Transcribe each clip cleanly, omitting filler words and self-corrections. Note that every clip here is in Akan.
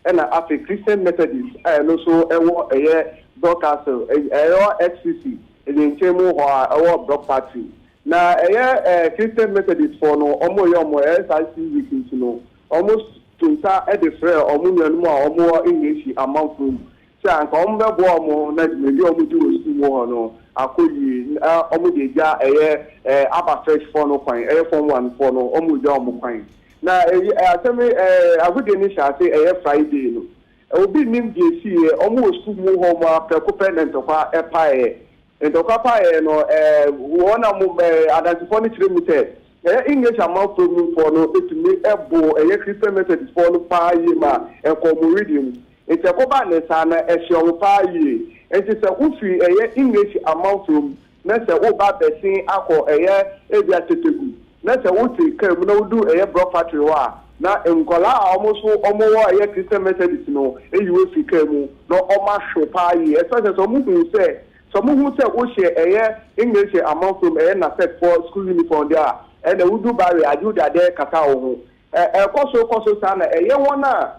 and after Christian Methodist and also a broadcast XCC in Chemo or Block Party. Now a Christian Methodist for no almost SIC no almost to start at the fair or more English Amanfrom. So I'm come back more maybe no Akoyi omudeja aba fresh for no fine from one for no omuja omukwan na atemi agudi ni sha say Friday no obi nim de si omu school mu ho ma precopen ntokwa epae ntokwa pae no wona mu identify ni Chrimeto English Amanfrom for no etumi ebo Christian Methodist for no pae ma enkomo reading it's a coba ne sana ehyo pae it is a ufi English Amanfrom na se wo ba besin akọ ebia tetegu na se wo ti kam na wo du bro factory wa na enkola almost omo Christian Methodist no eyiwe fi kam no oma shopa yi so mu hu se wo she English Amanfrom NASEC for school uniform there and the wudu bare ajuda there kaka wo koso sana wona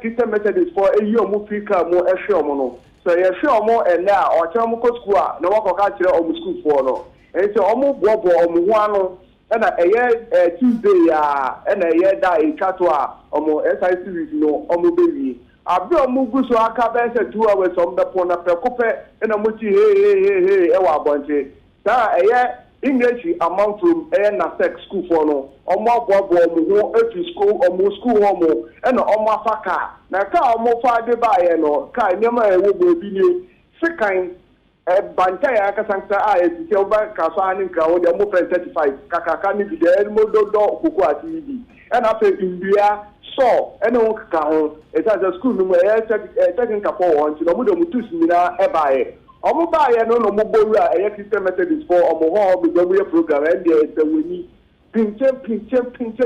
Christian Methodist for omu fika mo ehwe omo no so you sure more and now or tell me school no work catch school for no and so omo bobo omo ho ano and a Tuesday and a year that in Katwa omo SIC no omo baby abi omo gu so aka be say 2 hours on the pona prekope and omo ti hey e wa bonche that English Amanfrom NASEC school for no omo bobo omo ho efi school homo and omo afaka na ka omo fa de ba ye no ka nyama ewo bobi ni sekan banta ya aka sankta ti oba ka so ani nka wo de mo 35 kaka ni bi de mo dodo kuku ati bi and afa India so ene wo ka ho e sa school no technical for one no mo de mo tusi na e ba ye omo ba ye no mo boru Christian Methodist for omo ho be do program and there is woni pinche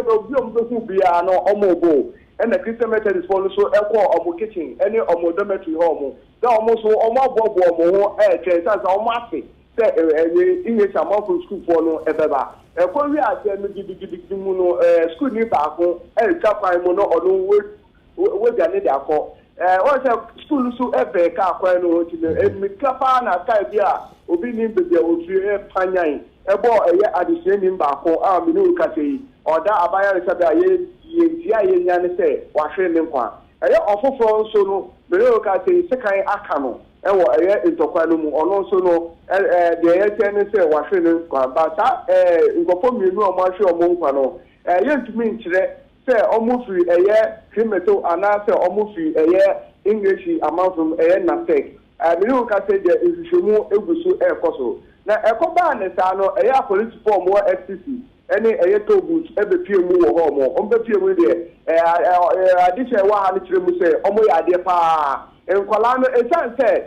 obi omo hu bia no omo bo and the Christian Methodist for so omo kitchen any omo dormitory home da omo so omo abobo omo ho say omo afi say English Amanfrom school for no ebeba wi ase no gidi mu no school ni ba ko twa kwan mu no ono we bia ne dia ko what school so ebe ka akwa no ti me kapa na kai bia obi ni bebe o fi panyan ebo adise ni ba ko mi no ka sei oda abaya re sabe ye nya ne se wa hwe ne nkwa ofofo so no me no ka sei sekan aka no ewo ntokwa no mu ono so no de ten se wa hwe ne nkwa ba ta ngofo mi nu o ma hwe o mo nkwa no yentumi nkyire say almost free Chrimeto and I say almost free English Amanfrom NASEC. Me no ka say there is shomu egusu koso. Na ekoba ne sa no police form more FCC. Any to boot ebe pie mu wo ho mo. On be pie mu de adise wa ha ne kire mu say omo ya de pa. Enkwala no esan say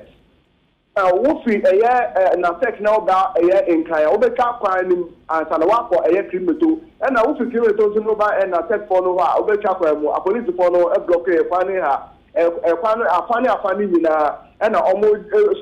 wo free NASEC na oba nkaya obeka kwan nim ansa na wakọ Chrimeto na wo free Chrimeto so no ba NASEC for no ha obeka kwan mu police for no block kwani ha afani nyina na omo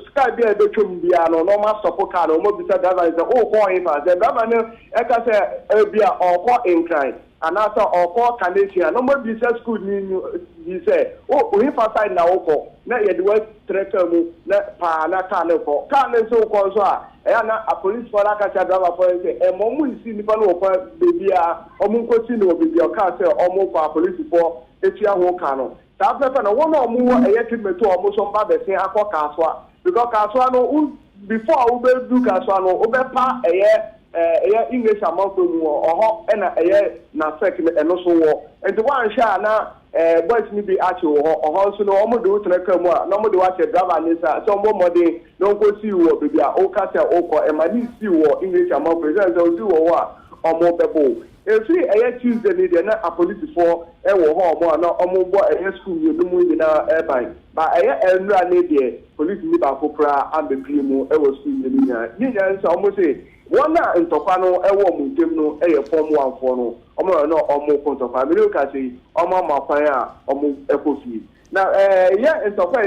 sky bia betwom bia no normal support car no mo bisa driver say o ko in fa the driver no ka say bia okọ nkran anata okọ Ngleshie no mo bisa school ni say o hin fa side na okọ na ye de wa tractor mu na pa na car no ko car no so ko so na a police for aka cha driver for say mo mu isi ni pa no ko bebia omo nko si no bebia car say omo for police for etia ho car no that person no one omo Chrimeto omo so mba be say Accra-Kasoa because Kasoa no before we do Kasoa no we pa English Amanfrom oho na NASEC no so wo and one sha na boys ni bi achi oho so no omo do treka mu na omo do wa che driver ni sa so omo modern no go see wo bibia o ka se o ko e ma ni see wo English Amanfrom so see wo wa omo bebo efi Tuesday ni de na a police for wo ho omo na omo bo school ni mu ni na ban ba enra ni de police ni ba kokra ambepri mu wo school ni nya so omo say wona ntokwa no wo mu dem no form 1 for no omo no omo ko ntokwa mi no ka say omo ma kwan a omo ekofi na ntokwa